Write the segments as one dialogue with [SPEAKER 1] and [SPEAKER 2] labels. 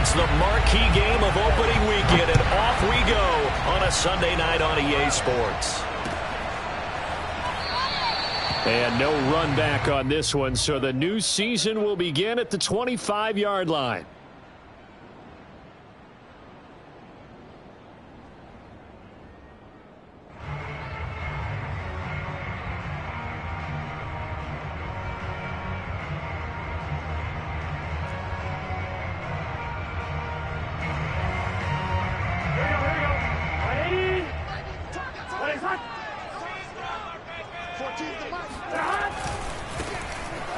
[SPEAKER 1] It's the marquee game of opening weekend, and off we go on a Sunday night on EA Sports. And no run back on this one, so the new season will begin at the 25-yard line.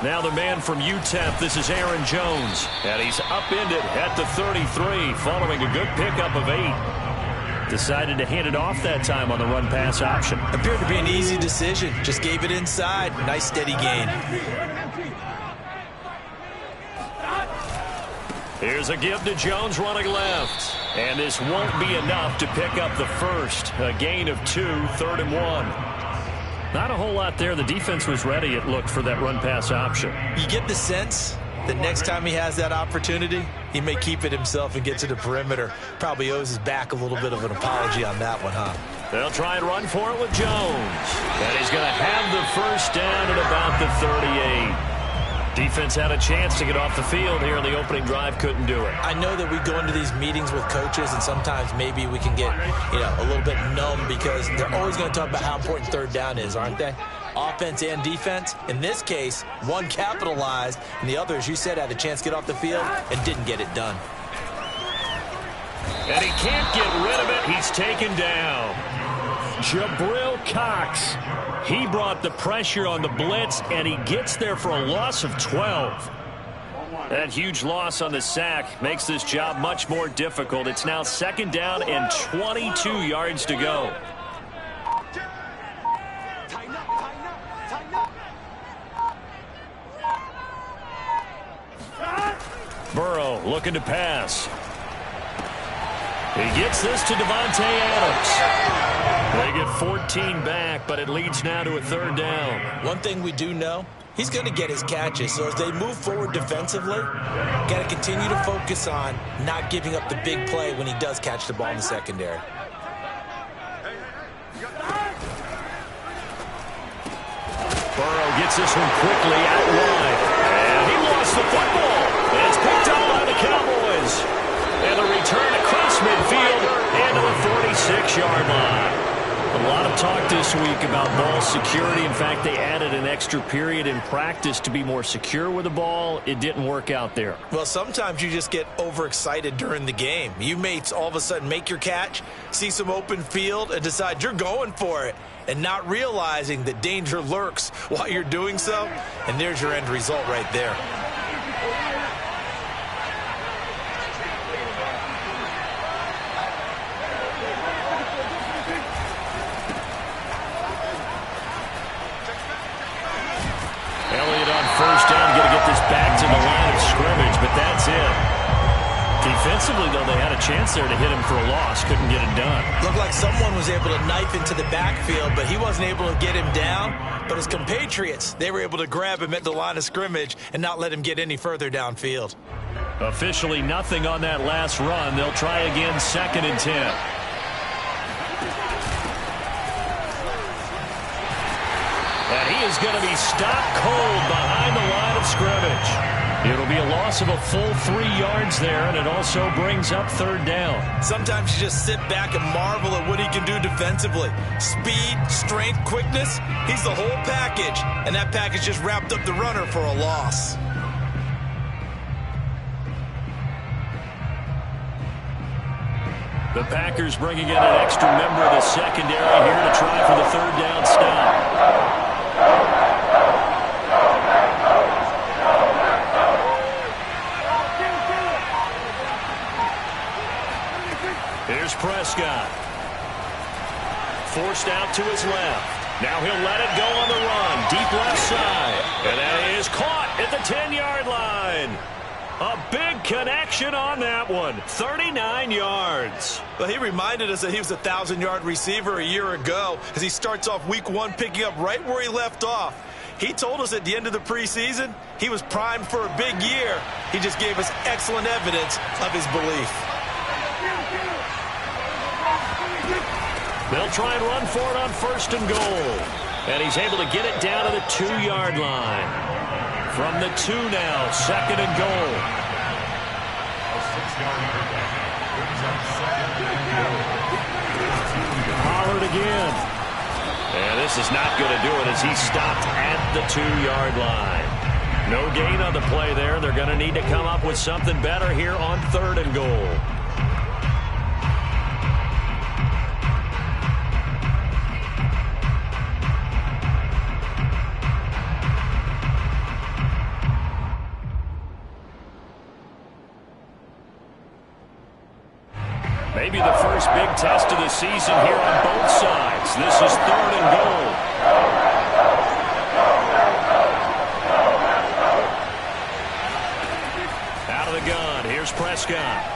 [SPEAKER 1] Now the man from UTEP, this is Aaron Jones. And he's upended at the 33 following a good pickup of 8. Decided to hand it off that time on the run-pass option.
[SPEAKER 2] Appeared to be an easy decision. Just gave it inside. Nice steady gain.
[SPEAKER 1] Here's a give to Jones running left. And this won't be enough to pick up the first. A gain of 2, 3rd and 1. Not a whole lot there. The defense was ready, it looked, for that run-pass option.
[SPEAKER 2] You get the sense that next time he has that opportunity, he may keep it himself and get to the perimeter. Probably owes his back a little bit of an apology on that one, huh?
[SPEAKER 1] They'll try and run for it with Jones. And he's going to have the first down at about the 38. Defense had a chance to get off the field here in the opening drive, couldn't do it.
[SPEAKER 2] I know that we go into these meetings with coaches, and sometimes maybe we can get, a little bit numb because they're always going to talk about how important third down is, aren't they? Offense and defense. In this case, one capitalized, and the other, as you said, had a chance to get off the field and didn't get it done.
[SPEAKER 1] And he can't get rid of it. He's taken down. Jabril Cox. He brought the pressure on the blitz, and he gets there for a loss of 12. That huge loss on the sack makes this job much more difficult. It's now 2nd down and 22 yards to go. Burrow looking to pass. He gets this to Devontae Adams. They get 14 back, but it leads now to a 3rd down.
[SPEAKER 2] One thing we do know, he's going to get his catches. So as they move forward defensively, got to continue to focus on not giving up the big play when he does catch the ball in the secondary.
[SPEAKER 1] Burrow gets this one quickly out wide. And he lost the football. It's picked up by the Cowboys. And a return across midfield and to the 46-yard line. A lot of talk this week about ball security. In fact, they added an extra period in practice to be more secure with the ball. It didn't work out there.
[SPEAKER 2] Well, sometimes you just get overexcited during the game. You may all of a sudden make your catch, see some open field, and decide you're going for it, and not realizing that danger lurks while you're doing so. And there's your end result right there.
[SPEAKER 1] First down, going to get this back to the line of scrimmage, but that's it. Defensively, though, they had a chance there to hit him for a loss. Couldn't get it done.
[SPEAKER 2] Looked like someone was able to knife into the backfield, but he wasn't able to get him down. But his compatriots, they were able to grab him at the line of scrimmage and not let him get any further downfield.
[SPEAKER 1] Officially nothing on that last run. They'll try again, 2nd and 10. And he is going to be stopped cold behind the line of scrimmage. It'll be a loss of a full 3 yards there, and it also brings up 3rd down.
[SPEAKER 2] Sometimes you just sit back and marvel at what he can do defensively. Speed, strength, quickness, he's the whole package. And that package just wrapped up the runner for a loss.
[SPEAKER 1] The Packers bringing in an extra member of the secondary here to try for the 3rd down stop. Here's Prescott. Forced out to his left. Now he'll let it go on the run. Deep left side. And that is caught at the 10-yard line. A big connection on that one. 39 yards.
[SPEAKER 2] Well, he reminded us that he was a 1,000-yard receiver a year ago as he starts off week 1 picking up right where he left off. He told us at the end of the preseason he was primed for a big year. He just gave us excellent evidence of his belief.
[SPEAKER 1] They'll try and run for it on 1st and goal. And he's able to get it down to the 2-yard line. From the 2 now, 2nd and goal. Pollard again. And this is not going to do it as he's stopped at the 2-yard line. No gain on the play there. They're going to need to come up with something better here on 3rd and goal. Maybe the first big test of the season here on both sides. This is 3rd and goal. Out of the gun. Here's Prescott.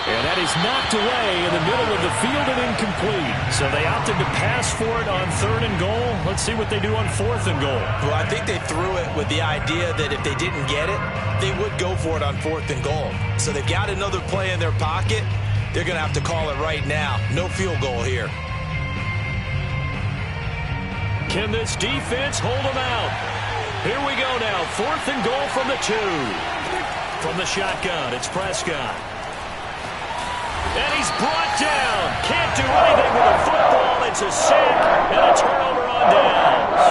[SPEAKER 1] And that is knocked away in the middle of the field and incomplete. So they opted to pass for it on 3rd and goal. Let's see what they do on 4th and goal.
[SPEAKER 2] Well, I think they threw it with the idea that if they didn't get it, they would go for it on 4th and goal. So they've got another play in their pocket. They're going to have to call it right now. No field goal here.
[SPEAKER 1] Can this defense hold them out? Here we go now. 4th and goal from the 2. From the shotgun, it's Prescott. And he's brought down. Can't do anything with a football. It's a sack and a turnover on downs.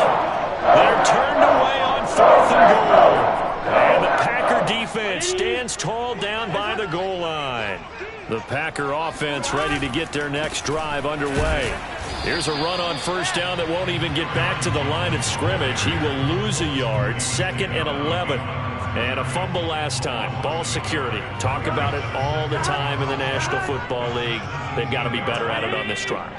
[SPEAKER 1] They're turned away on 4th and goal. And the Packer defense stands tall down by the goal line. The Packer offense ready to get their next drive underway. Here's a run on 1st down that won't even get back to the line of scrimmage. He will lose a yard. 2nd and 11. And a fumble last time. Ball security. Talk about it all the time in the National Football League. They've got to be better at it on this drive.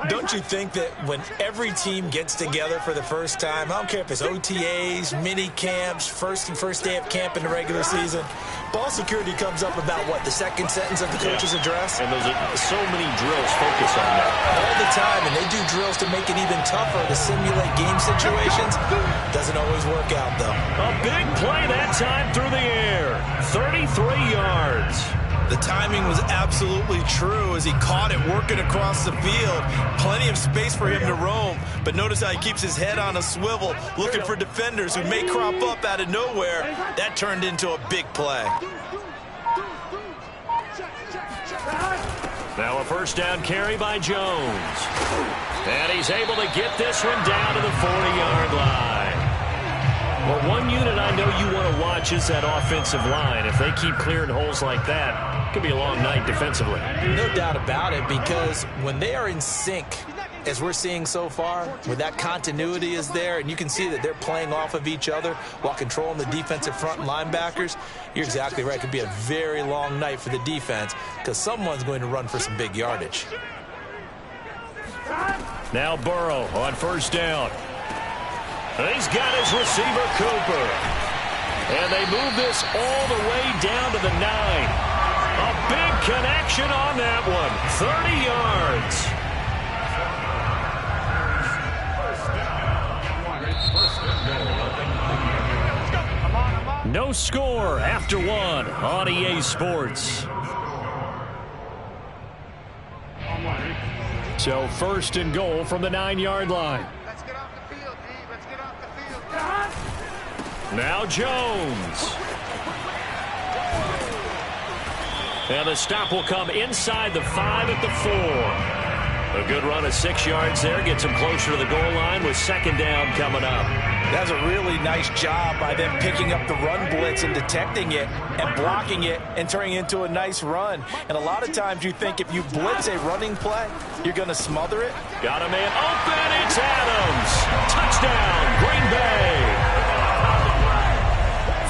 [SPEAKER 2] Don't you think that when every team gets together for the first time, I don't care if it's OTAs, mini camps, first day of camp in the regular season, ball security comes up about, what, the 2nd sentence of the coach's address?
[SPEAKER 1] And those are so many drills focus on that.
[SPEAKER 2] All the time, and they do drills to make it even tougher to simulate game situations. Doesn't always work out, though.
[SPEAKER 1] A big play that time through the air. 33 yards.
[SPEAKER 2] The timing was absolutely true as he caught it working across the field. Plenty of space for him to roam, but notice how he keeps his head on a swivel, looking for defenders who may crop up out of nowhere. That turned into a big play.
[SPEAKER 1] Now a 1st down carry by Jones. And he's able to get this one down to the 40-yard line. Well, one unit I know you want to watch is that offensive line. If they keep clearing holes like that, it could be a long night defensively.
[SPEAKER 2] No doubt about it, because when they are in sync, as we're seeing so far, where that continuity is there, and you can see that they're playing off of each other while controlling the defensive front and linebackers, you're exactly right. It could be a very long night for the defense because someone's going to run for some big yardage.
[SPEAKER 1] Now Burrow on 1st down. He's got his receiver, Cooper. And they move this all the way down to the 9. A big connection on that one. 30 yards. No score after 1 on EA Sports. So 1st and goal from the 9-yard line. Now Jones. And the stop will come inside the 5 at the 4. A good run of 6 yards there. Gets him closer to the goal line with 2nd down coming up.
[SPEAKER 2] That's a really nice job by them picking up the run blitz and detecting it and blocking it and turning it into a nice run. And a lot of times you think if you blitz a running play, you're going to smother it.
[SPEAKER 1] Got a man open. It's Adams. Touchdown, Green Bay.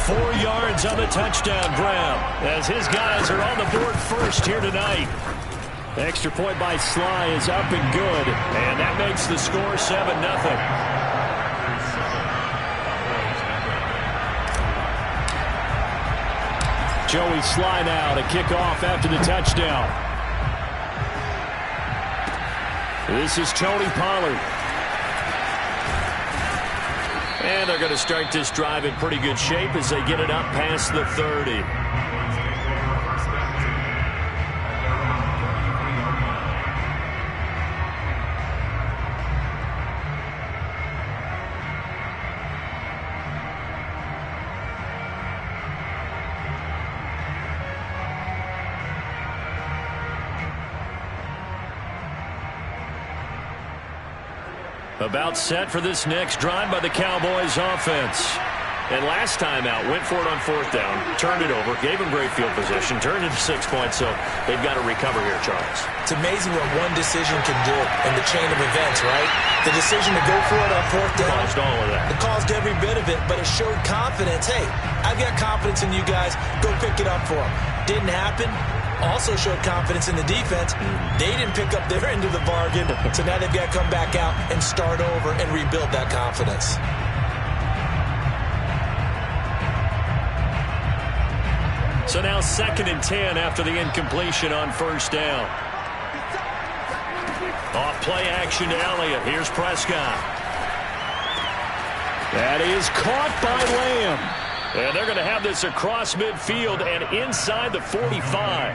[SPEAKER 1] 4 yards on the touchdown grab as his guys are on the board first here tonight. Extra point by Sly is up and good, and that makes the score 7-0. Joey Sly now to kick off after the touchdown. This is Tony Pollard. And they're going to start this drive in pretty good shape as they get it up past the 30. About set for this next drive by the Cowboys offense. And last time out, went for it on 4th down, turned it over, gave them great field position, turned it to 6 points, so they've got to recover here, Charles.
[SPEAKER 2] It's amazing what one decision can do in the chain of events, right? The decision to go for it on 4th down.
[SPEAKER 1] Caused all of that.
[SPEAKER 2] It caused every bit of it, but it showed confidence. Hey, I've got confidence in you guys. Go pick it up for them. Didn't happen. Also showed confidence in the defense. They didn't pick up their end of the bargain, so now they've got to come back out and start over and rebuild that confidence.
[SPEAKER 1] So now 2nd and 10 after the incompletion on 1st down. Off play action to Elliott. Here's Prescott. That is caught by Lamb. And they're going to have this across midfield and inside the 45.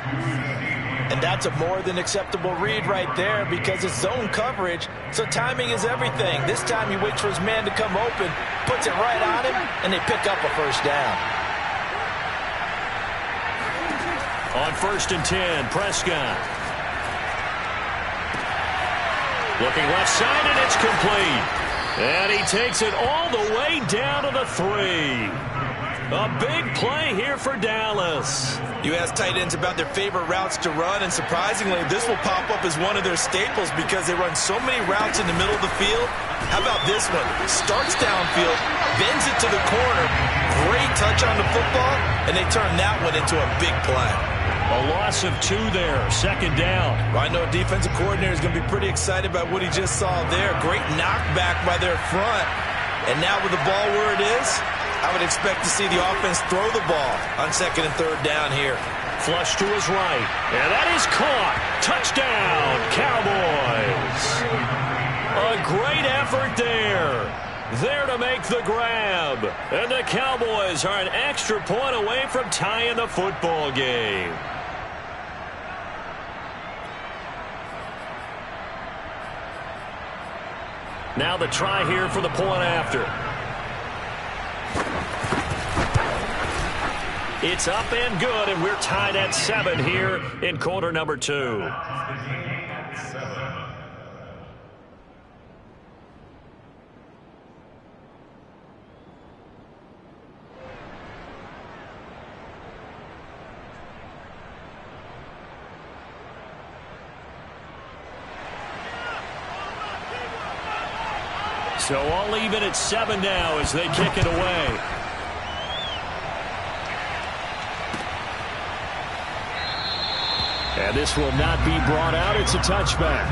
[SPEAKER 2] And that's a more than acceptable read right there because it's zone coverage, so timing is everything. This time he waits for his man to come open, puts it right on him, and they pick up a 1st down.
[SPEAKER 1] On 1st and 10, Prescott. Looking left side, and it's complete. And he takes it all the way down to the 3. A big play here for Dallas.
[SPEAKER 2] You ask tight ends about their favorite routes to run, and surprisingly, this will pop up as one of their staples because they run so many routes in the middle of the field. How about this one? Starts downfield, bends it to the corner, great touch on the football, and they turn that one into a big play.
[SPEAKER 1] A loss of 2 there, 2nd down.
[SPEAKER 2] Well, I know a defensive coordinator is going to be pretty excited about what he just saw there. Great knockback by their front. And now with the ball where it is, I would expect to see the offense throw the ball on 2nd and 3rd down here.
[SPEAKER 1] Flush to his right. And that is caught. Touchdown, Cowboys. A great effort there. There to make the grab. And the Cowboys are an extra point away from tying the football game. Now the try here for the point after. It's up and good, and we're tied at 7 here in quarter number 2. So all even at 7 now as they kick it away. And this will not be brought out. It's a touchback.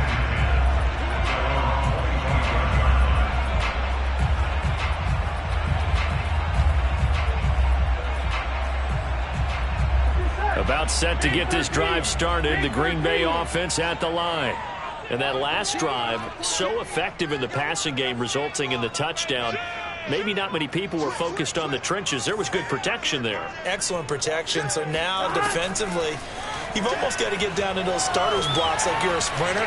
[SPEAKER 1] About set to get this drive started. The Green Bay offense at the line. And that last drive, so effective in the passing game, resulting in the touchdown. Maybe not many people were focused on the trenches. There was good protection there.
[SPEAKER 2] Excellent protection. So now defensively, you've almost got to get down to those starters blocks like you're a sprinter.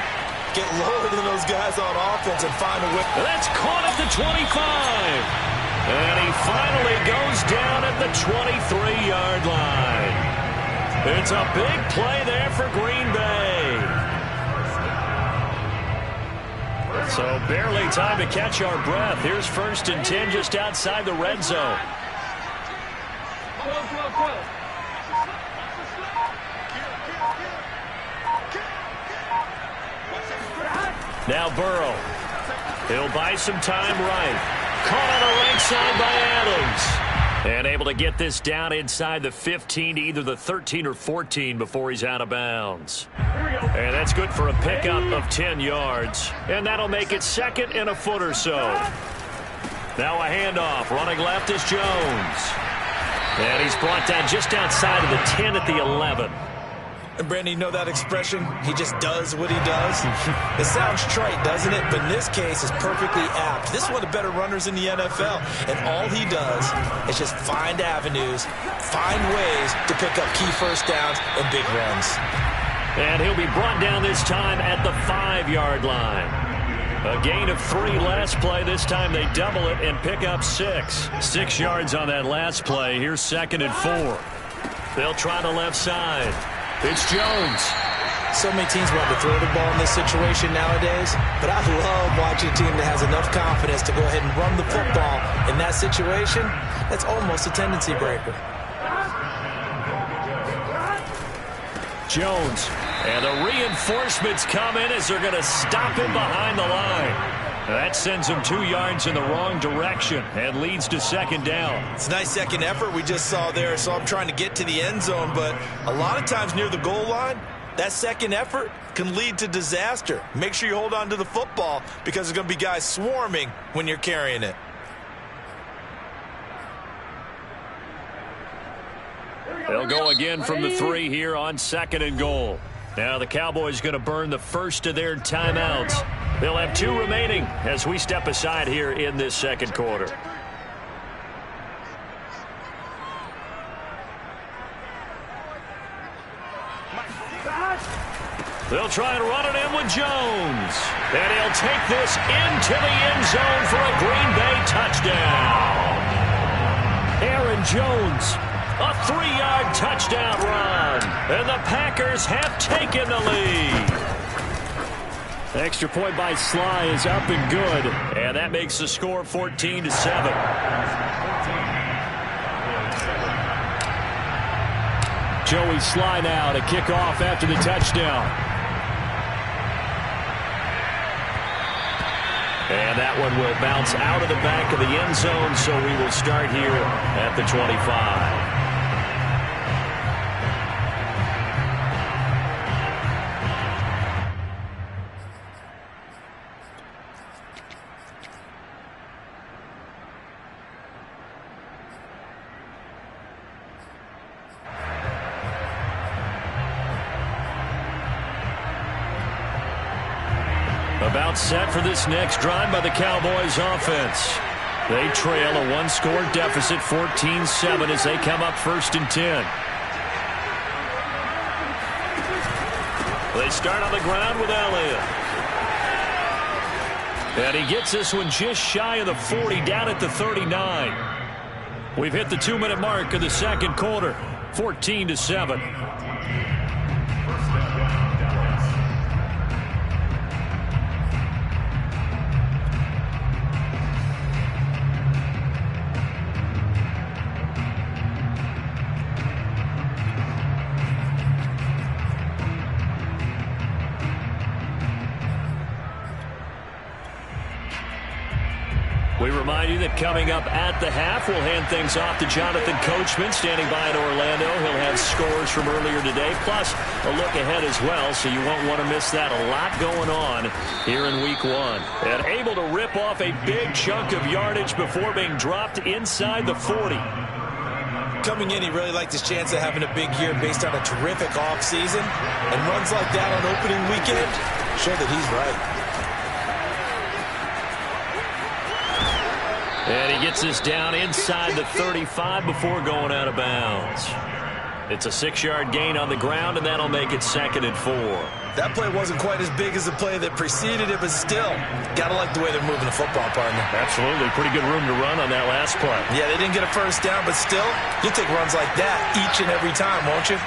[SPEAKER 2] Get lower than those guys on offense and find a way.
[SPEAKER 1] That's caught at the 25. And he finally goes down at the 23-yard line. It's a big play there for Green Bay. So barely time to catch our breath. Here's 1st and 10 just outside the red zone. Now Burrow. He'll buy some time right. Caught on the right side by Adams. And able to get this down inside the 15 to either the 13 or 14 before he's out of bounds. And that's good for a pickup of 10 yards. And that'll make it 2nd and a foot or so. Now a handoff. Running left is Jones. And he's brought down just outside of the 10 at the 11.
[SPEAKER 2] And Brandon, you know that expression? He just does what he does. It sounds trite, doesn't it? But in this case, it's perfectly apt. This is one of the better runners in the NFL. And all he does is just find avenues, find ways to pick up key first downs and big runs.
[SPEAKER 1] And he'll be brought down this time at the 5-yard line. A gain of 3 last play. This time they double it and pick up 6. 6 yards on that last play. Here's 2nd and 4. They'll try the left side. It's Jones.
[SPEAKER 2] So many teams want to throw the ball in this situation nowadays, but I love watching a team that has enough confidence to go ahead and run the football in that situation. That's almost a tendency breaker.
[SPEAKER 1] Jones. And the reinforcements come in as they're going to stop him behind the line. That sends him 2 yards in the wrong direction and leads to 2nd down.
[SPEAKER 2] It's a nice second effort we just saw there. So I'm trying to get to the end zone, but a lot of times near the goal line, that second effort can lead to disaster. Make sure you hold on to the football because there's going to be guys swarming when you're carrying it.
[SPEAKER 1] They'll go again from the 3 here on 2nd and goal. Now the Cowboys going to burn the first of their timeouts. They'll have 2 remaining as we step aside here in this 2nd quarter. They'll try and run it in with Jones. And he'll take this into the end zone for a Green Bay touchdown. Aaron Jones, a 3-yard touchdown run. And the Packers have taken the lead. Extra point by Sly is up and good. And that makes the score 14-7. Joey Sly now to kick off after the touchdown. And that one will bounce out of the back of the end zone, so we will start here at the 25. About set for this next drive by the Cowboys offense. They trail a 1-score deficit, 14-7, as they come up 1st and 10. They start on the ground with Elliott. And he gets this one just shy of the 40, down at the 39. We've hit the 2-minute mark of the 2nd quarter, 14-7. We remind you that coming up at the half, we'll hand things off to Jonathan Coachman, standing by in Orlando. He'll have scores from earlier today, plus a look ahead as well, so you won't want to miss that. A lot going on here in Week 1. And able to rip off a big chunk of yardage before being dropped inside the 40.
[SPEAKER 2] Coming in, he really liked his chance of having a big year based on a terrific offseason. And runs like that on opening weekend show that he's right.
[SPEAKER 1] And he gets this down inside the 35 before going out of bounds. It's a 6-yard gain on the ground, and that'll make it 2nd and 4.
[SPEAKER 2] That play wasn't quite as big as the play that preceded it, but still, gotta like the way they're moving the football, partner.
[SPEAKER 1] Absolutely. Pretty good room to run on that last play.
[SPEAKER 2] Yeah, they didn't get a first down, but still, you'll take runs like that each and every time, won't you?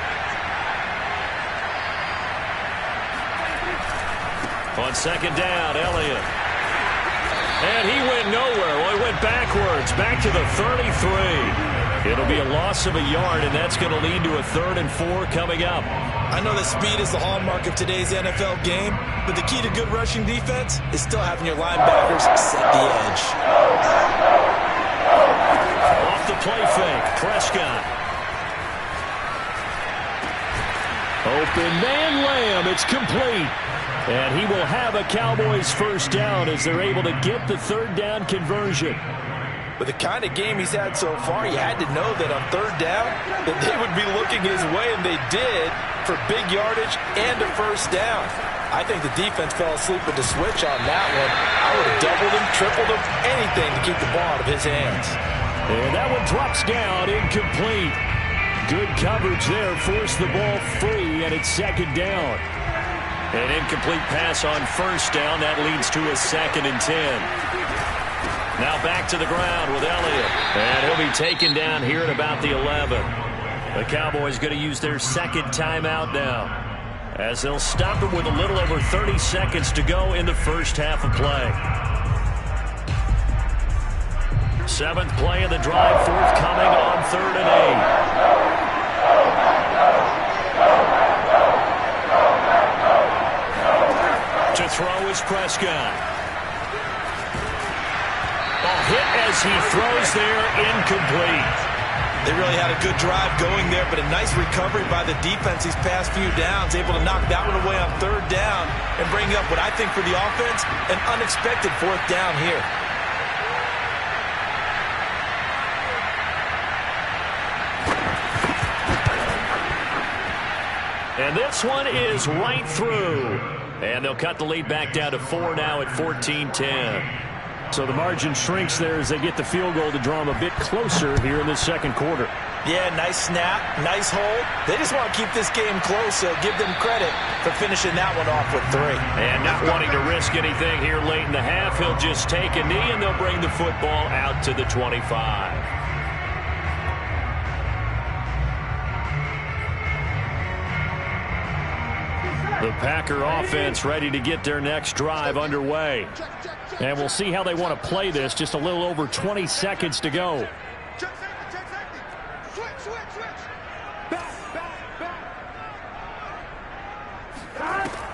[SPEAKER 1] On 2nd down, Elliott. And he went nowhere. Well, he went backwards, back to the 33. It'll be a loss of a yard, and that's going to lead to a 3rd and 4 coming up.
[SPEAKER 2] I know that speed is the hallmark of today's NFL game, but the key to good rushing defense is still having your linebackers set the edge.
[SPEAKER 1] Off the play fake, Prescott. Open man, Lamb. It's complete. And he will have a Cowboys first down as they're able to get the 3rd down conversion.
[SPEAKER 2] With the kind of game he's had so far, you had to know that on third down that they would be looking his way, and they did, for big yardage and a first down. I think the defense fell asleep with the switch on that one. I would have doubled him, tripled him, anything to keep the ball out of his hands.
[SPEAKER 1] And that one drops down, incomplete. Good coverage there, forced the ball free, and it's second down. An incomplete pass on first down. That leads to a 2nd and 10. Now back to the ground with Elliott. And he'll be taken down here at about the 11. The Cowboys going to use their second timeout now, as they'll stop it with a little over 30 seconds to go in the first half of play. 7th play of the drive forthcoming on 3rd and 8. To throw is Prescott. Ball hit as he throws there, incomplete.
[SPEAKER 2] They really had a good drive going there, but a nice recovery by the defense these past few downs, able to knock that one away on 3rd down and bring up what I think for the offense, an unexpected 4th down here.
[SPEAKER 1] And this one is right through. And they'll cut the lead back down to 4 now at 14-10. So the margin shrinks there as they get the field goal to draw them a bit closer here in the second quarter.
[SPEAKER 2] Yeah, nice snap, nice hold. They just want to keep this game close, so give them credit for finishing that one off with 3.
[SPEAKER 1] And not wanting to risk anything here late in the half, he'll just take a knee, and they'll bring the football out to the 25. The Packer offense ready to get their next drive underway. And we'll see how they want to play this. Just a little over 20 seconds to go.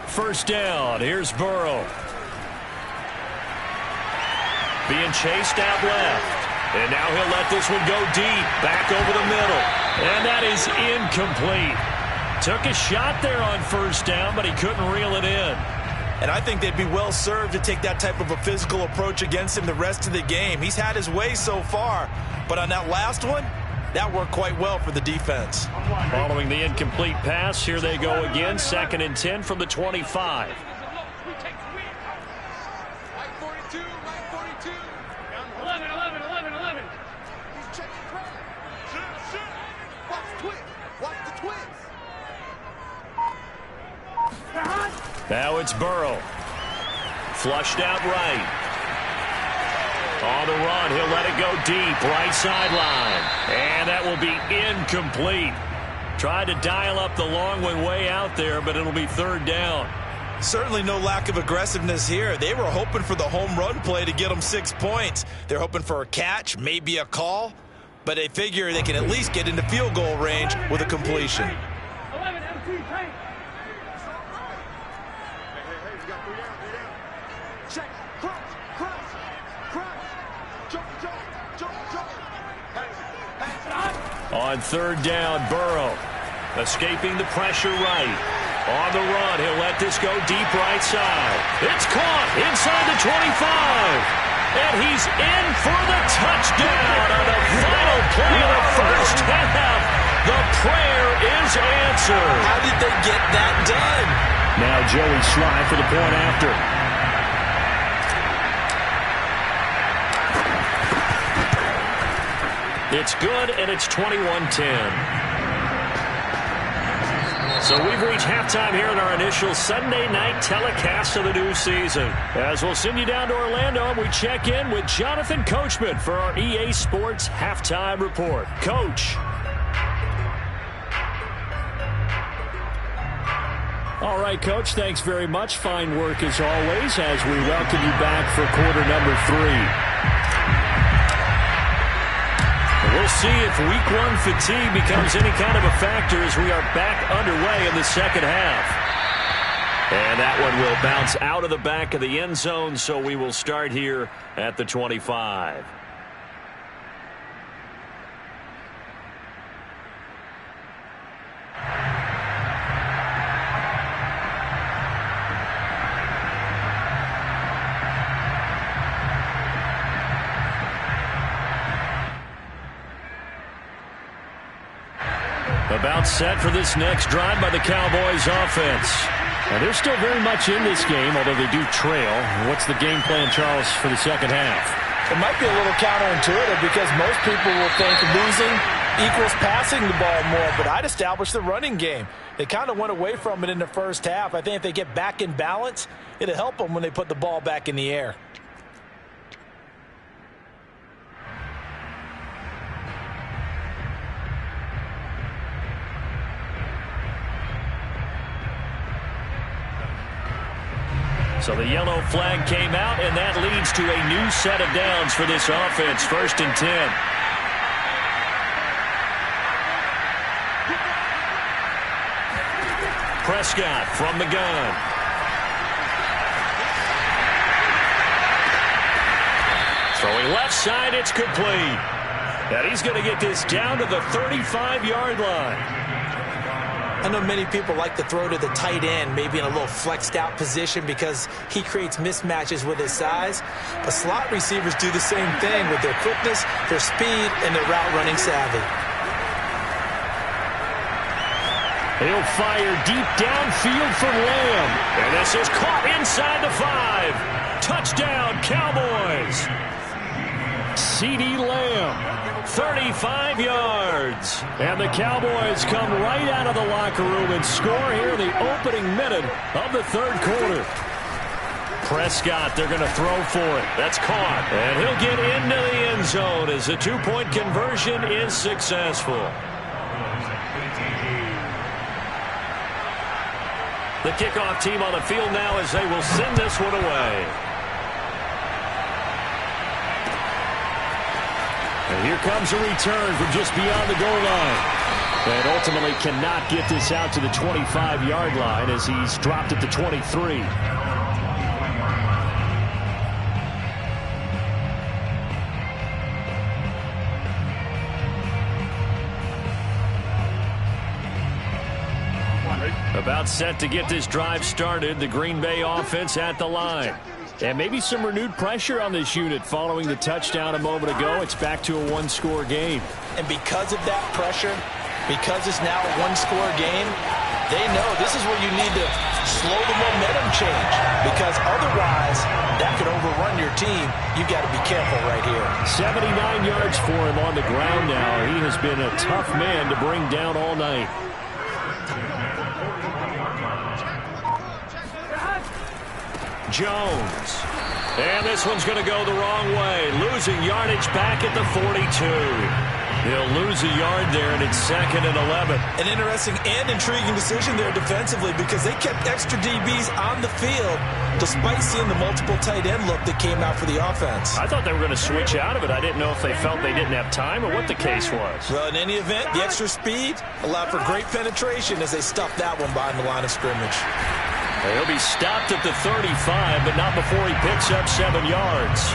[SPEAKER 1] First down. Here's Burrow. Being chased out left. And now he'll let this one go deep. Back over the middle. And that is incomplete. Took a shot there on first down, but he couldn't reel it in.
[SPEAKER 2] And I think they'd be well served to take that type of a physical approach against him the rest of the game. He's had his way so far, but on that last one, that worked quite well for the defense.
[SPEAKER 1] Following the incomplete pass, here they go again, 2nd and 10 from the 25. Now it's Burrow. Flushed out right. On the run, he'll let it go deep, right sideline. And that will be incomplete. Tried to dial up the long one way out there, but it'll be 3rd down.
[SPEAKER 2] Certainly no lack of aggressiveness here. They were hoping for the home run play to get them 6 points. They're hoping for a catch, maybe a call, but they figure they can at least get into field goal range with a completion.
[SPEAKER 1] On 3rd down, Burrow escaping the pressure right. On the run, he'll let this go deep right side. It's caught inside the 25. And he's in for the touchdown on the final play of the first half. The prayer is answered.
[SPEAKER 2] How did they get that done?
[SPEAKER 1] Now Joey Sly for the point after. It's good, and it's 21-10. So we've reached halftime here in our initial Sunday night telecast of the new season. As we'll send you down to Orlando, we check in with Jonathan Coachman for our EA Sports Halftime Report. Coach. All right, Coach, thanks very much. Fine work as always as we welcome you back for quarter number 3. We'll see if week 1 fatigue becomes any kind of a factor as we are back underway in the second half. And that one will bounce out of the back of the end zone, so we will start here at the 25. About set for this next drive by the Cowboys offense. Now, they're still very much in this game, although they do trail. What's the game plan, Charles, for the second half?
[SPEAKER 2] It might be a little counterintuitive because most people will think losing equals passing the ball more, but I'd establish the running game. They kind of went away from it in the first half. I think if they get back in balance, it'll help them when they put the ball back in the air.
[SPEAKER 1] So the yellow flag came out, and that leads to a new set of downs for this offense. 1st and 10. Prescott from the gun. Throwing left side, it's complete. And he's going to get this down to the 35-yard line.
[SPEAKER 2] I know many people like to throw to the tight end, maybe in a little flexed out position because he creates mismatches with his size. But slot receivers do the same thing with their quickness, their speed, and their route running savvy.
[SPEAKER 1] He'll fire deep downfield for Lamb. And this is caught inside the 5. Touchdown, Cowboys. CeeDee Lamb, 35 yards. And the Cowboys come right out of the locker room and score here in the opening minute of the 3rd quarter. Prescott, they're going to throw for it. That's caught. And he'll get into the end zone as the 2-point conversion is successful. The kickoff team on the field now as they will send this one away. And here comes a return from just beyond the goal line. And ultimately cannot get this out to the 25-yard line as he's dropped at the 23. About set to get this drive started, the Green Bay offense at the line. And maybe some renewed pressure on this unit following the touchdown a moment ago. It's back to a 1-score game.
[SPEAKER 2] And because of that pressure, because it's now a 1-score game, they know this is where you need to slow the momentum change. Because otherwise, that could overrun your team. You've got to be careful right here.
[SPEAKER 1] 79 yards for him on the ground now. He has been a tough man to bring down all night. Jones. And this one's going to go the wrong way. Losing yardage back at the 42. He'll lose a yard there, and it's 2nd and 11.
[SPEAKER 2] An interesting and intriguing decision there defensively because they kept extra DBs on the field despite seeing the multiple tight end look that came out for the offense.
[SPEAKER 1] I thought they were going to switch out of it. I didn't know if they felt they didn't have time or what the case was.
[SPEAKER 2] Well, in any event, the extra speed allowed for great penetration as they stuffed that one behind the line of scrimmage.
[SPEAKER 1] He'll be stopped at the 35, but not before he picks up 7 yards.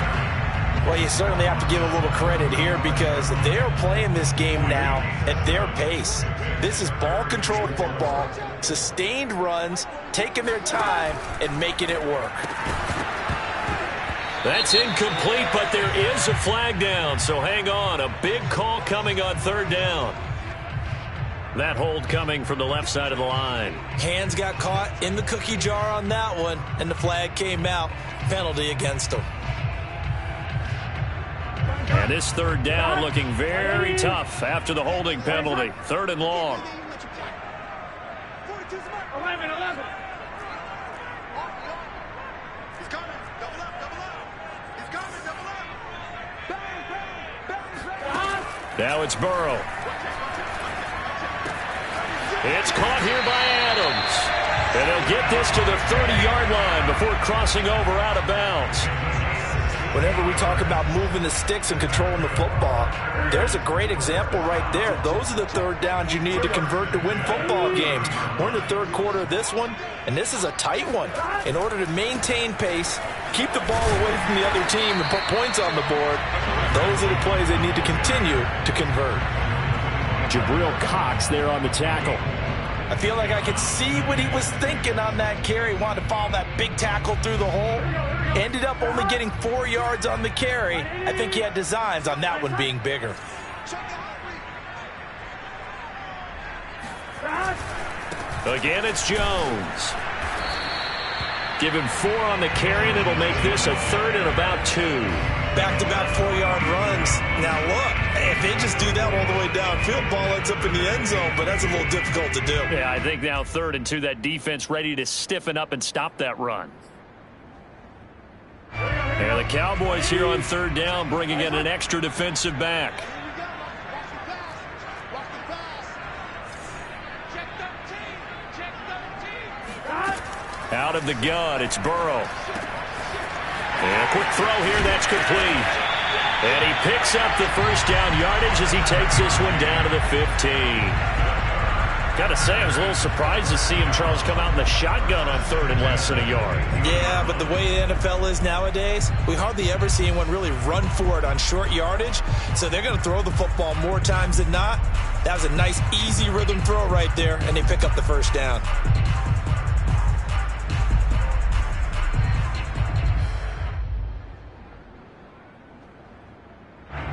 [SPEAKER 2] Well, you certainly have to give a little credit here because they're playing this game now at their pace. This is ball control football, sustained runs, taking their time and making it work.
[SPEAKER 1] That's incomplete, but there is a flag down, so hang on. A big call coming on 3rd down. That hold coming from the left side of the line.
[SPEAKER 2] Hands got caught in the cookie jar on that one, and the flag came out. Penalty against them.
[SPEAKER 1] And this 3rd down looking very tough after the holding penalty. 3rd and long. Now it's Burrow. It's caught here by Adams. And he'll get this to the 30-yard line before crossing over out of bounds.
[SPEAKER 2] Whenever we talk about moving the sticks and controlling the football, there's a great example right there. Those are the 3rd downs you need to convert to win football games. We're in the 3rd quarter of this one, and this is a tight one. In order to maintain pace, keep the ball away from the other team, and put points on the board, those are the plays they need to continue to convert.
[SPEAKER 1] Jabril Cox there on the tackle.
[SPEAKER 2] I feel like I could see what he was thinking on that carry. Wanted to follow that big tackle through the hole. Ended up only getting 4 yards on the carry. I think he had designs on that one being bigger.
[SPEAKER 1] Again, it's Jones. Give him 4 on the carry, and it'll make this a 3rd and about 2.
[SPEAKER 2] Back-to-back 4-yard runs. Now, look, if they just do that all the way downfield, ball ends up in the end zone, but that's a little difficult to do.
[SPEAKER 1] Yeah, I think now 3rd and 2, that defense ready to stiffen up and stop that run. And the Cowboys here on 3rd down, bringing in an extra defensive back. Out of the gun, it's Burrow. And a quick throw here, that's complete. And he picks up the first down yardage as he takes this one down to the 15. Got to say, I was a little surprised to see him, Charles, come out in the shotgun on 3rd and less than a yard.
[SPEAKER 2] Yeah, but the way the NFL is nowadays, we hardly ever see anyone really run for it on short yardage. So they're going to throw the football more times than not. That was a nice, easy rhythm throw right there, and they pick up the first down.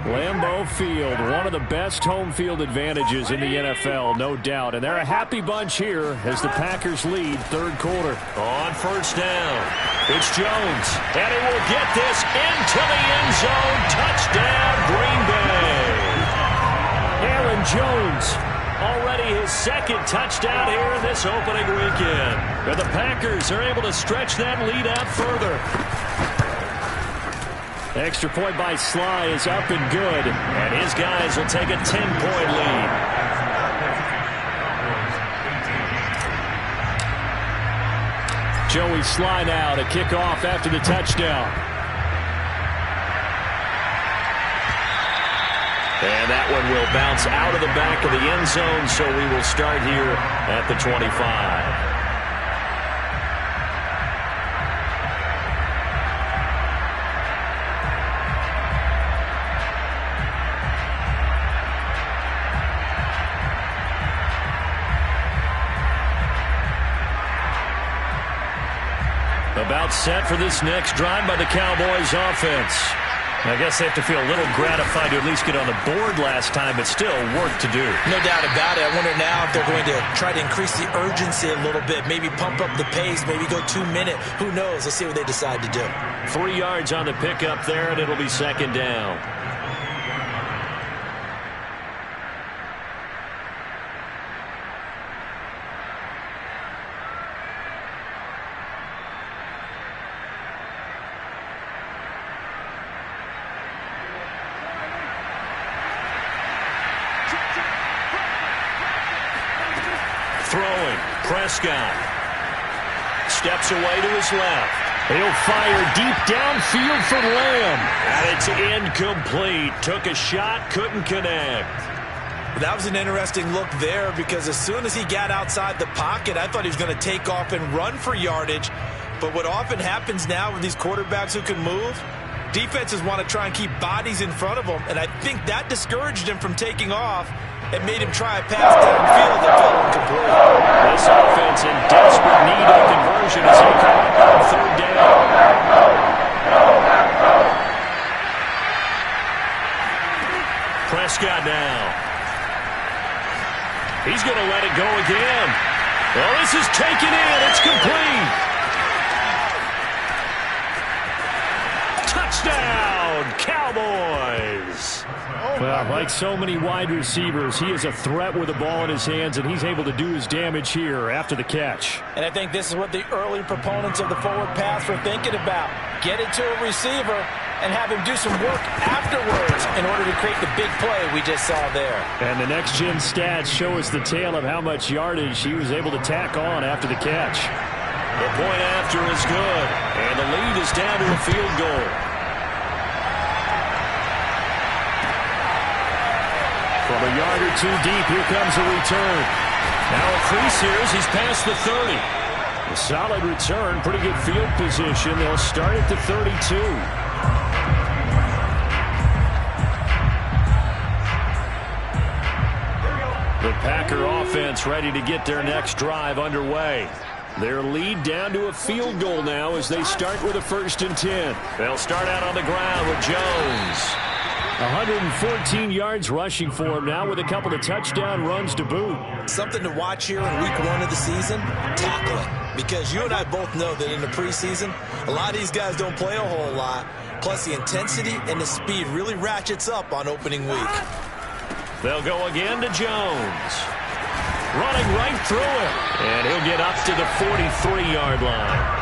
[SPEAKER 1] Lambeau Field, one of the best home field advantages in the NFL, no doubt. And they're a happy bunch here as the Packers lead 3rd quarter. On 1st down, it's Jones. And he will get this into the end zone. Touchdown, Green Bay. Aaron Jones, already his 2nd touchdown here in this opening weekend. And the Packers are able to stretch that lead out further. Extra point by Sly is up and good. And his guys will take a 10-point lead. Joey Sly now to kick off after the touchdown. And that one will bounce out of the back of the end zone, so we will start here at the 25. About set for this next drive by the Cowboys offense. I guess they have to feel a little gratified to at least get on the board last time, but still work to do.
[SPEAKER 2] No doubt about it. I wonder now if they're going to try to increase the urgency a little bit, maybe pump up the pace, maybe go 2-minute. Who knows? Let's see what they decide to do.
[SPEAKER 1] 3 yards on the pickup there, and it'll be 2nd down. Throwing, Prescott steps away to his left. He'll fire deep downfield for Lamb. And it's incomplete. Took a shot, couldn't connect.
[SPEAKER 2] That was an interesting look there because as soon as he got outside the pocket, I thought he was going to take off and run for yardage. But what often happens now with these quarterbacks who can move, defenses want to try and keep bodies in front of them. And I think that discouraged him from taking off. It made him try a pass downfield that fell incomplete.
[SPEAKER 1] This offense in desperate need of a conversion as they come up on 3rd down. Prescott now. He's going to let it go again. Well, this is taken in. It's complete. Touchdown, Cowboys. Well, like so many wide receivers, he is a threat with the ball in his hands, and he's able to do his damage here after the catch.
[SPEAKER 2] And I think this is what the early proponents of the forward pass were thinking about. Get it to a receiver and have him do some work afterwards in order to create the big play we just saw there.
[SPEAKER 1] And the next-gen stats show us the tale of how much yardage he was able to tack on after the catch. The point after is good, and the lead is down to a field goal. From a yard or 2 deep, here comes a return. Now a crease here as he's past the 30. A solid return, pretty good field position. They'll start at the 32. The Packer offense ready to get their next drive underway. Their lead down to a field goal now as they start with a 1st and 10. They'll start out on the ground with Jones. 114 yards rushing for him now with a couple of touchdown runs to boot.
[SPEAKER 2] Something to watch here in week 1 of the season, tackling. Because you and I both know that in the preseason, a lot of these guys don't play a whole lot. Plus, the intensity and the speed really ratchets up on opening week.
[SPEAKER 1] They'll go again to Jones. Running right through it. And he'll get up to the 43-yard line.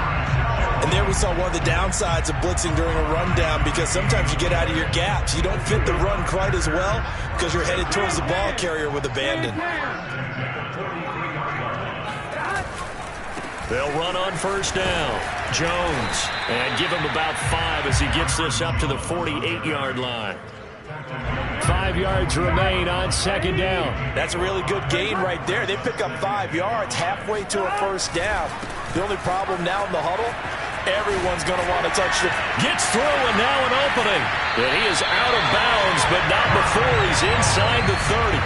[SPEAKER 2] And there we saw one of the downsides of blitzing during a rundown, because sometimes you get out of your gaps. You don't fit the run quite as well because you're headed towards the ball carrier with abandon.
[SPEAKER 1] They'll run on first down. Jones. And give him about 5 as he gets this up to the 48-yard line. 5 yards remain on second down.
[SPEAKER 2] That's a really good gain right there. They pick up 5 yards halfway to a first down. The only problem now in the huddle, everyone's going to want to touch it.
[SPEAKER 1] Gets through, and now an opening. And he is out of bounds, but not before he's inside the 30.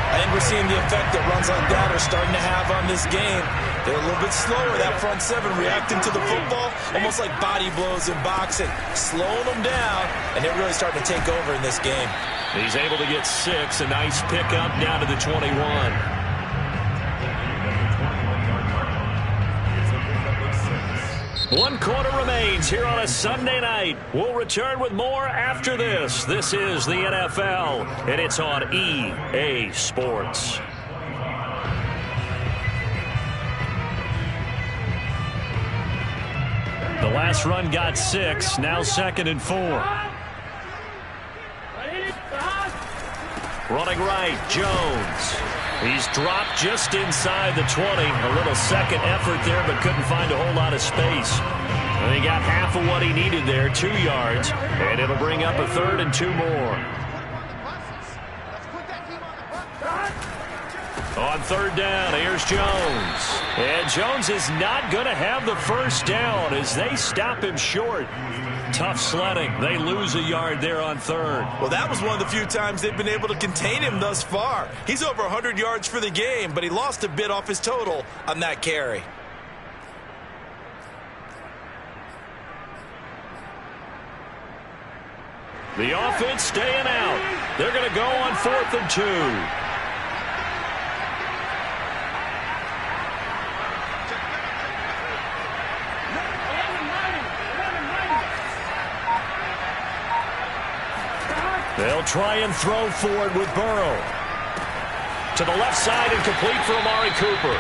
[SPEAKER 2] I think we're seeing the effect that runs like that are starting to have on this game. They're a little bit slower, that front seven, reacting to the football, almost like body blows in boxing, slowing them down, and they're really starting to take over in this game.
[SPEAKER 1] He's able to get 6, a nice pickup down to the 21. One quarter remains here on a Sunday night. We'll return with more after this. This is the NFL, and it's on EA Sports. The last run got 6, now 2nd and 4. Running right, Jones. He's dropped just inside the 20. A little second effort there, but couldn't find a whole lot of space. And he got half of what he needed there, 2 yards. And it'll bring up a 3rd and 2 more. On third down, here's Jones. And Jones is not going to have the first down as they stop him short. Tough sledding. They lose a yard there on 3rd.
[SPEAKER 2] Well, that was one of the few times they've been able to contain him thus far. He's over 100 yards for the game, but he lost a bit off his total on that carry.
[SPEAKER 1] The offense staying out. They're going to go on 4th and 2. They'll try and throw forward with Burrow. To the left side and complete for Amari Cooper.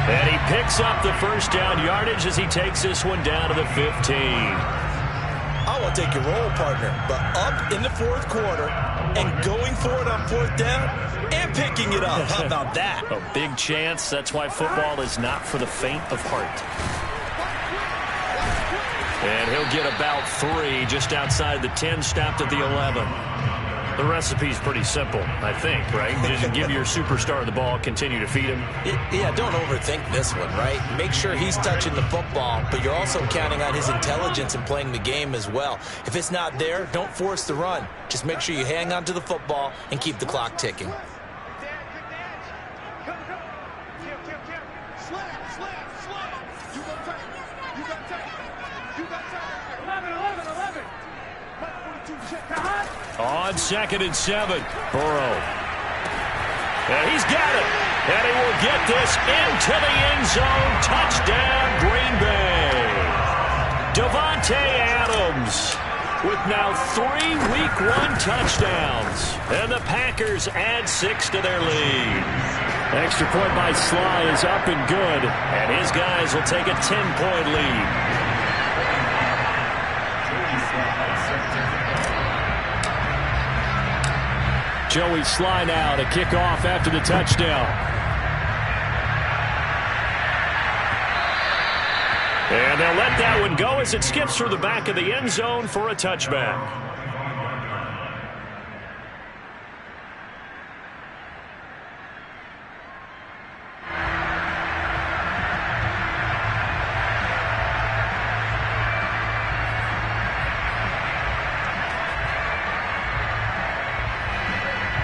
[SPEAKER 1] And he picks up the first down yardage as he takes this one down to the 15.
[SPEAKER 2] I want to take your role, partner, but up in the 4th quarter and going for it on 4th down and picking it up. How about that?
[SPEAKER 1] A big chance. That's why football is not for the faint of heart. And he'll get about 3 just outside the 10, stopped at the 11. The recipe's pretty simple, I think, right? Just give your superstar the ball, continue to feed him.
[SPEAKER 2] Yeah, don't overthink this one, right? Make sure he's touching the football, but you're also counting on his intelligence in playing the game as well. If it's not there, don't force the run. Just make sure you hang on to the football and keep the clock ticking.
[SPEAKER 1] On 2nd and 7, Burrow. And he's got it. And he will get this into the end zone. Touchdown, Green Bay. Davante Adams with now 3 Week 1 touchdowns. And the Packers add 6 to their lead. Extra point by Sly is up and good. And his guys will take a 10-point lead. Joey Sly now to kick off after the touchdown. And they'll let that one go as it skips through the back of the end zone for a touchback.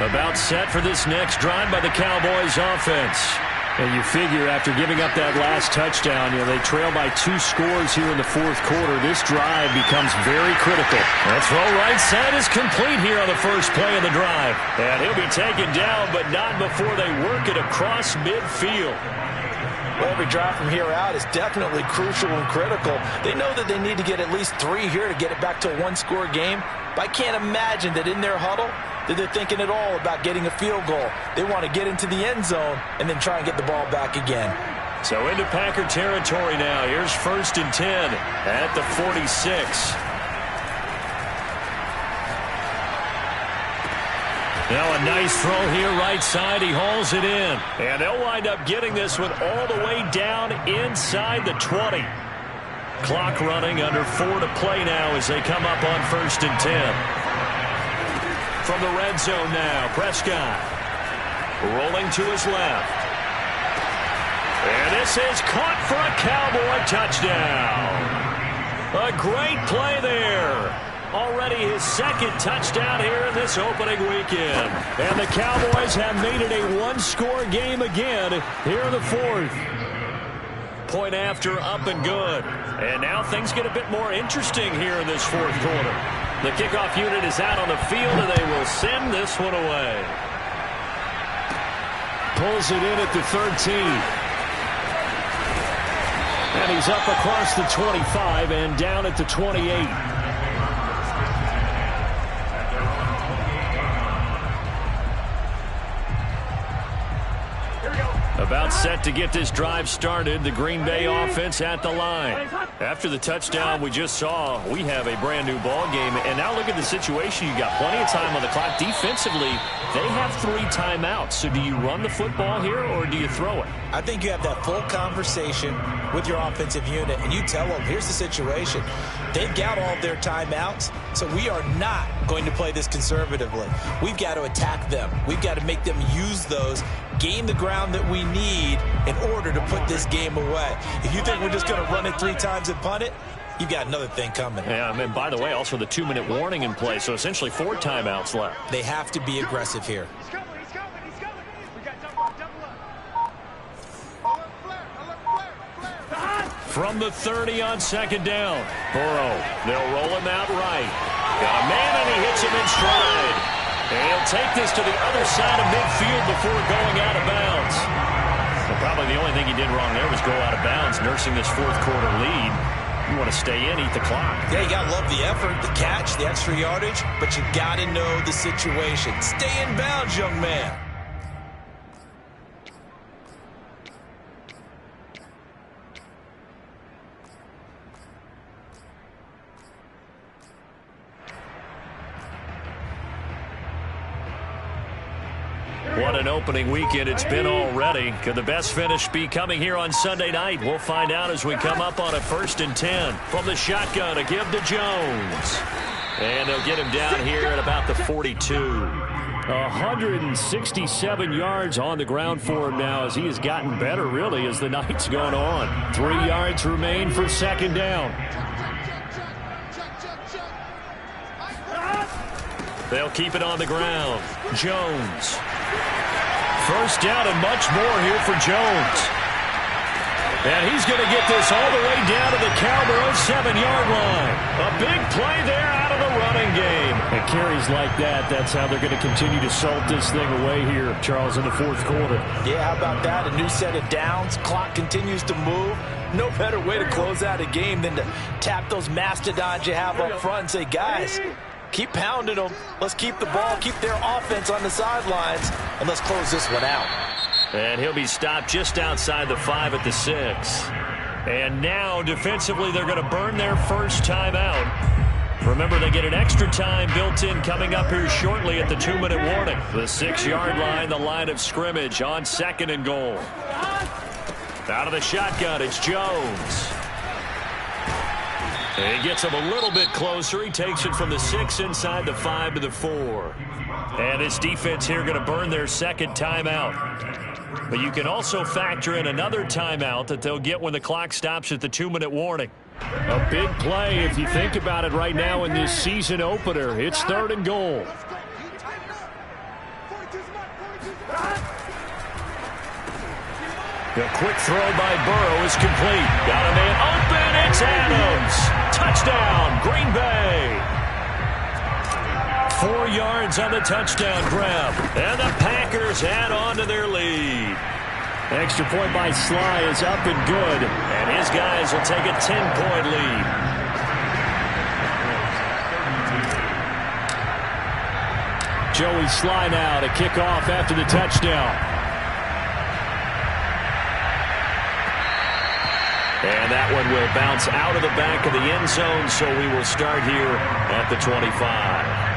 [SPEAKER 1] About set for this next drive by the Cowboys offense. And you figure after giving up that last touchdown, they trail by 2 scores here in the fourth quarter. This drive becomes very critical. The throw right side is complete here on the first play of the drive. And he'll be taken down, but not before they work it across midfield.
[SPEAKER 2] Well, every drive from here out is definitely crucial and critical. They know that they need to get at least 3 here to get it back to a 1-score game. But I can't imagine that in their huddle that they're thinking at all about getting a field goal. They want to get into the end zone and then try and get the ball back again.
[SPEAKER 1] So into Packer territory now. Here's 1st and 10 at the 46. Now a nice throw here right side. He hauls it in. And they'll wind up getting this one all the way down inside the 20. Clock running, under 4 to play now as they come up on 1st and 10. From the red zone now, Prescott rolling to his left. And this is caught for a Cowboy touchdown. A great play there. Already his 2nd touchdown here in this opening weekend. And the Cowboys have made it a 1-score game again here in the 4th. Point after, up and good. And now things get a bit more interesting here in this 4th quarter. The kickoff unit is out on the field, and they will send this one away. Pulls it in at the 13. And he's up across the 25 and down at the 28. About set to get this drive started. The Green Bay offense at the line. After the touchdown we just saw, we have a brand new ball game. And now look at the situation. You got plenty of time on the clock. Defensively, they have 3 timeouts. So do you run the football here or do you throw it?
[SPEAKER 2] I think you have that full conversation with your offensive unit, and you tell them, here's the situation. They've got all of their timeouts, so we are not going to play this conservatively. We've got to attack them. We've got to make them use those, gain the ground that we need in order to put this game away. If you think we're just going to run it 3 times and punt it, you've got another thing coming.
[SPEAKER 1] Yeah, and by the way, also the 2-minute warning in play, so essentially 4 timeouts left.
[SPEAKER 2] They have to be aggressive here.
[SPEAKER 1] From the 30 on 2nd down. Burrow, they'll roll him out right. Got a man, and he hits him in stride. And he'll take this to the other side of midfield before going out of bounds. Well, probably the only thing he did wrong there was go out of bounds, nursing this 4th quarter lead. You want to stay in, eat the clock.
[SPEAKER 2] Yeah, you got to love the effort, the catch, the extra yardage, but you got to know the situation. Stay in bounds, young man.
[SPEAKER 1] What an opening weekend it's been already. Could the best finish be coming here on Sunday night? We'll find out as we come up on a 1st and 10. From the shotgun, a give to Jones. And they'll get him down here at about the 42. 167 yards on the ground for him now as he has gotten better, really, as the night's gone on. 3 yards remain for 2nd down. They'll keep it on the ground. Jones. 1st down and much more here for Jones. And he's going to get this all the way down to the Cowboys' 7-yard line. A big play there out of the running game. And carries like that, that's how they're going to continue to salt this thing away here, Charles, in the 4th quarter.
[SPEAKER 2] Yeah, how about that? A new set of downs. Clock continues to move. No better way to close out a game than to tap those mastodons you have up front and say, guys, keep pounding them. Let's keep the ball, keep their offense on the sidelines, and let's close this one out.
[SPEAKER 1] And he'll be stopped just outside the 5 at the 6. And now, defensively, they're going to burn their 1st timeout. Remember, they get an extra time built in coming up here shortly at the 2-minute warning. The 6-yard line, the line of scrimmage on 2nd and goal. Out of the shotgun, it's Jones. And he gets him a little bit closer. He takes it from the 6 inside the 5 to the 4. And this defense here going to burn their 2nd timeout. But you can also factor in another timeout that they'll get when the clock stops at the 2-minute warning. A big play if you think about it right now in this season opener. It's 3rd and goal. The quick throw by Burrow is complete. Got a man open. It's Adams. Touchdown, Green Bay. 4 yards on the touchdown grab. And the Packers add on to their lead. Extra point by Sly is up and good. And his guys will take a 10-point lead. Joey Sly now to kick off after the touchdown. And that one will bounce out of the back of the end zone, so we will start here at the 25.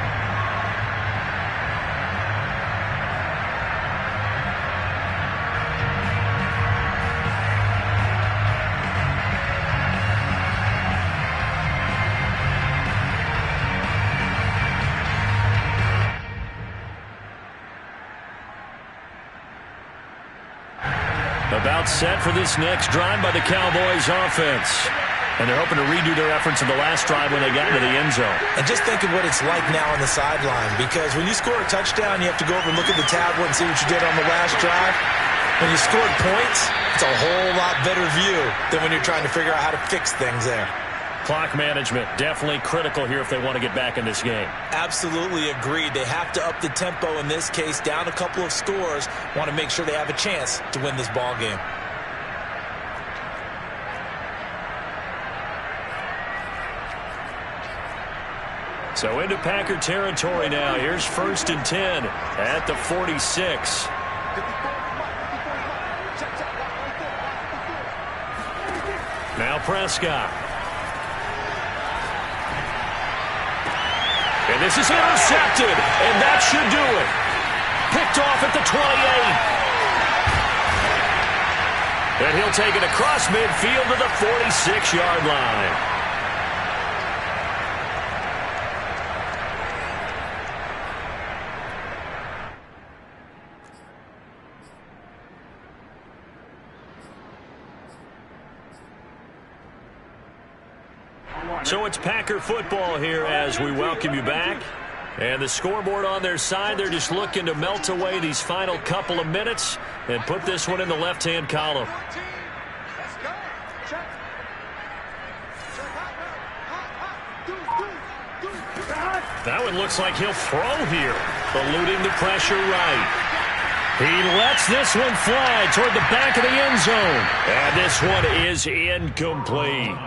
[SPEAKER 1] About set for this next drive by the Cowboys offense. And they're hoping to redo their efforts in the last drive when they got into the end zone.
[SPEAKER 2] And just think of what it's like now on the sideline, because when you score a touchdown, you have to go over and look at the tablet and see what you did on the last drive. When you scored points, it's a whole lot better view than when you're trying to figure out how to fix things there.
[SPEAKER 1] Clock management, definitely critical here if they want to get back in this game.
[SPEAKER 2] Absolutely agreed. They have to up the tempo in this case, down a couple of scores. Want to make sure they have a chance to win this ball game.
[SPEAKER 1] So into Packer territory now. Here's 1st and 10 at the 46. Now Prescott. And this is intercepted, and that should do it. Picked off at the 28. And he'll take it across midfield to the 46-yard line. So it's Packer football here as we welcome you back. And the scoreboard on their side, they're just looking to melt away these final couple of minutes and put this one in the left-hand column. That one looks like he'll throw here, eluding the pressure right. He lets this one fly toward the back of the end zone. And this one is incomplete.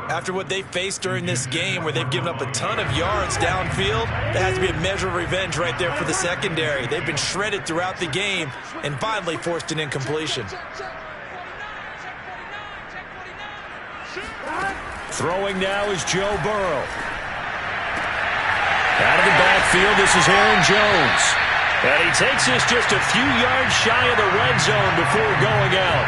[SPEAKER 2] After what they faced during this game where they've given up a ton of yards downfield, that has to be a measure of revenge right there for the secondary. They've been shredded throughout the game and finally forced an incompletion.
[SPEAKER 1] Throwing now is Joe Burrow. Out of the backfield, this is Aaron Jones. And he takes this just a few yards shy of the red zone before going out.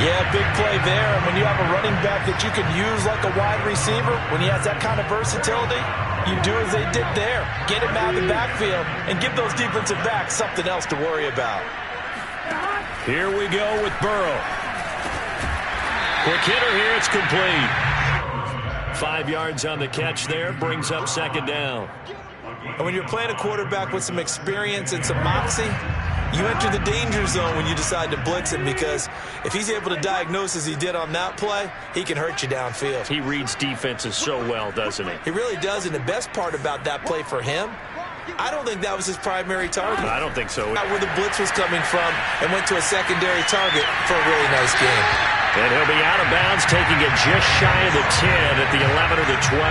[SPEAKER 2] Yeah, big play there. And when you have a running back that you can use like a wide receiver, when he has that kind of versatility, you do as they did there. Get him out of the backfield and give those defensive backs something else to worry about.
[SPEAKER 1] Here we go with Burrow. Quick hitter here, it's complete. 5 yards on the catch there, brings up 2nd down.
[SPEAKER 2] And when you're playing a quarterback with some experience and some moxie, you enter the danger zone when you decide to blitz him, because if he's able to diagnose as he did on that play, he can hurt you downfield.
[SPEAKER 1] He reads defenses so well, doesn't he?
[SPEAKER 2] He really does, and the best part about that play for him, I don't think that was his primary target.
[SPEAKER 1] I don't think so.
[SPEAKER 2] Where the blitz was coming from and went to a secondary target for a really nice game.
[SPEAKER 1] And he'll be out of bounds, taking it just shy of the 10 at the 11 or the 12.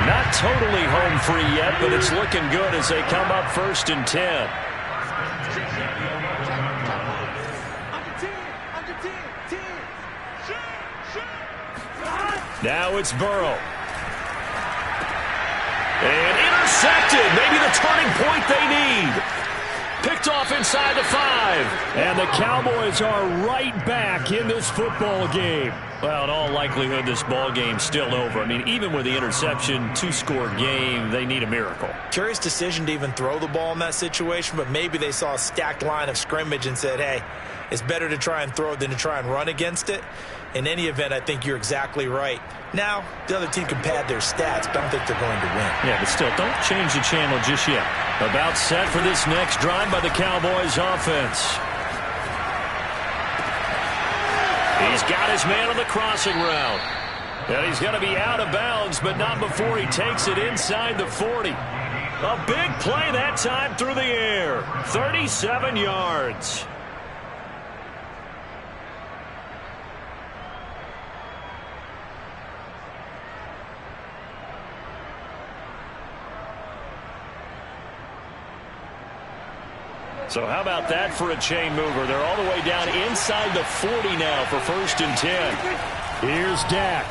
[SPEAKER 1] Not totally home free yet, but it's looking good as they come up 1st and 10. Now it's Burrow. And intercepted. Maybe the turning point they need. Picked off inside the 5. And the Cowboys are right back in this football game. Well, in all likelihood, this ball game's still over. I mean, even with the interception, 2-score game, they need a miracle.
[SPEAKER 2] Curious decision to even throw the ball in that situation, but maybe they saw a stacked line of scrimmage and said, hey, it's better to try and throw than to try and run against it. In any event, I think you're exactly right. Now, the other team can pad their stats, but I don't think they're going to win.
[SPEAKER 1] Yeah, but still, don't change the channel just yet. About set for this next drive by the Cowboys offense. He's got his man on the crossing route. And he's going to be out of bounds, but not before he takes it inside the 40. A big play that time through the air. 37 yards. So how about that for a chain mover? They're all the way down inside the 40 now for 1st and 10. Here's Dak.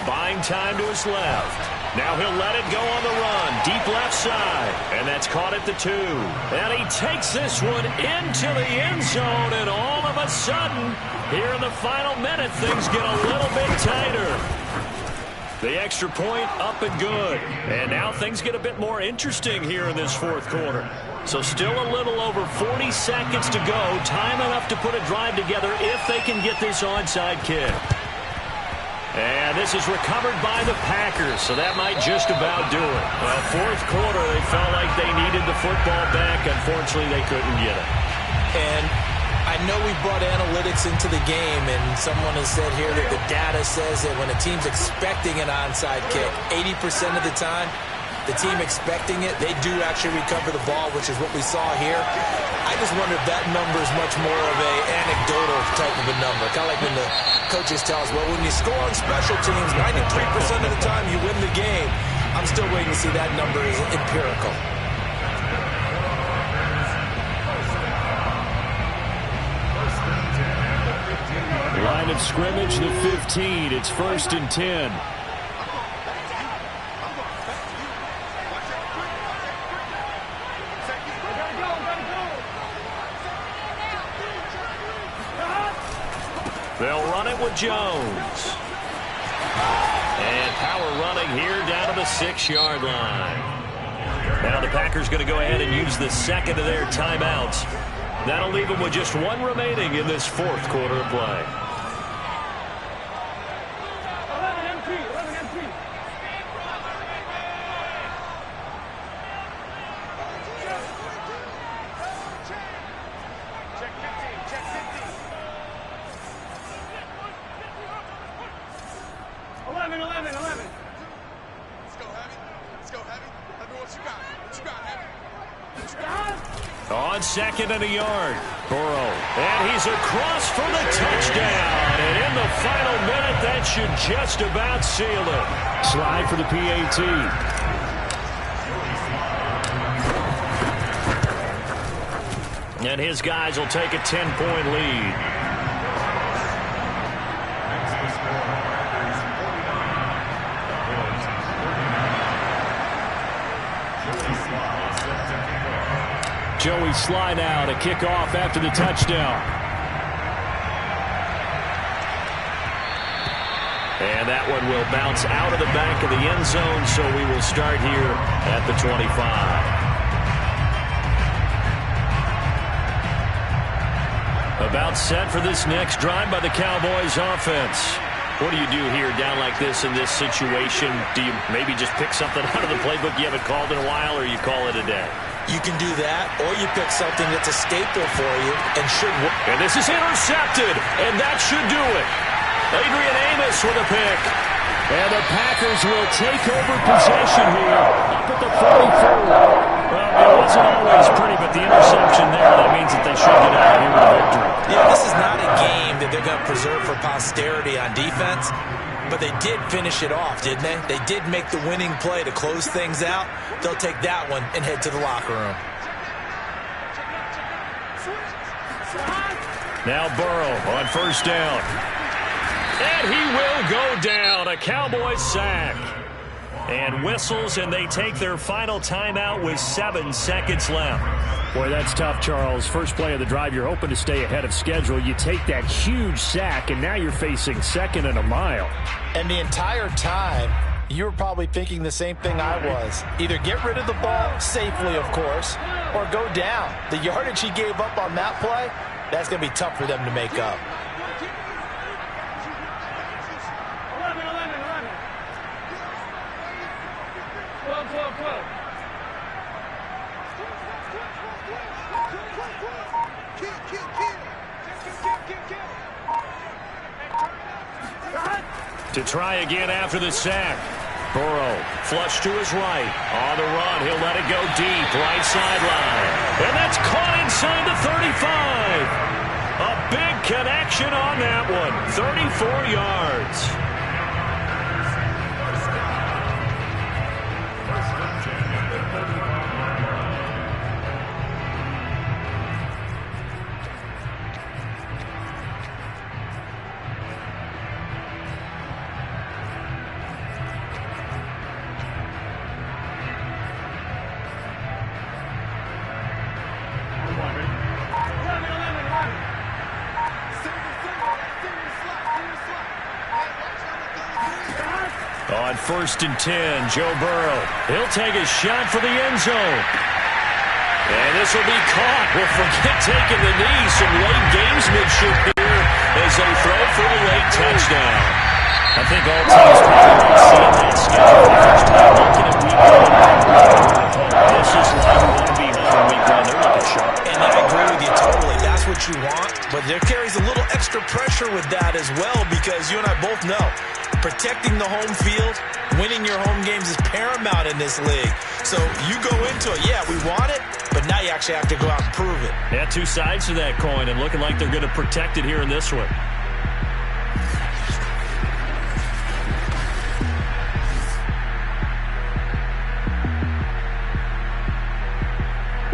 [SPEAKER 1] Buying time to his left. Now he'll let it go on the run. Deep left side. And that's caught at the 2. And he takes this one into the end zone. And all of a sudden, here in the final minute, things get a little bit tighter. The extra point up and good. And now things get a bit more interesting here in this 4th quarter. So still a little over 40 seconds to go. Time enough to put a drive together if they can get this onside kick. And this is recovered by the Packers, so that might just about do it. Well, 4th quarter, they felt like they needed the football back. Unfortunately, they couldn't get it.
[SPEAKER 2] And I know we brought analytics into the game, and someone has said here that the data says that when a team's expecting an onside kick, 80% of the time, the team expecting it, they do actually recover the ball, which is what we saw here. I just wonder if that number is much more of a anecdotal type of a number. Kind of like when the coaches tell us, well, when you score on special teams, 93% of the time you win the game. I'm still waiting to see that number is empirical.
[SPEAKER 1] Line of scrimmage, the 15. It's 1st and 10. They'll run it with Jones. And power running here down to the 6-yard line. Now the Packers going to go ahead and use the second of their timeouts. That'll leave them with just one remaining in this 4th quarter of play. On 2nd and a yard, Burrow. And he's across for the touchdown. And in the final minute, that should just about seal it. Slide for the PAT. And his guys will take a 10-point lead. Joey Sly now to kick off after the touchdown. And that one will bounce out of the back of the end zone, so we will start here at the 25. About set for this next drive by the Cowboys offense. What do you do here down like this in this situation? Do you maybe just pick something out of the playbook you haven't called in a while, or you call it a day?
[SPEAKER 2] You can do that, or you pick something that's a staple for you and should work.
[SPEAKER 1] And this is intercepted, and that should do it. Adrian Amos with a pick. And the Packers will take over possession here up at the 44. Well, it wasn't always pretty, but the interception there, that means that they should get out here with a victory.
[SPEAKER 2] Yeah, this is not a game that they're going to preserve for posterity on defense. But they did finish it off, didn't they? They did make the winning play to close things out. They'll take that one and head to the locker room.
[SPEAKER 1] Now Burrow on 1st down. And he will go down. A Cowboys sack. And whistles, and they take their final timeout with 7 seconds left. Boy, that's tough, Charles. First play of the drive, you're hoping to stay ahead of schedule. You take that huge sack, and now you're facing 2nd and a mile.
[SPEAKER 2] And the entire time, you were probably thinking the same thing I was. Either get rid of the ball safely, of course, or go down. The yardage he gave up on that play, that's going to be tough for them to make up.
[SPEAKER 1] To try again after the sack. Burrow, flush to his right. On the run, he'll let it go deep, right sideline. And that's caught inside the 35. A big connection on that one. 34 yards. On 1st and 10, Joe Burrow. He'll take a shot for the end zone. And this will be caught. We'll forget taking the knee. Some late gamesmanship here as they throw for a late touchdown. I think all teams probably see that schedule for the first time looking at week one. This is like we want to be home week one. They're looking sharp.
[SPEAKER 2] And I agree with you totally. That's what you want. But there carries a little extra pressure with that as well, because you and I both know protecting the home field, winning your home games is paramount in this league. So you go into it, yeah, we want it, but now you actually have to go out and prove it.
[SPEAKER 1] Yeah, two sides to that coin, and looking like they're going to protect it here in this one.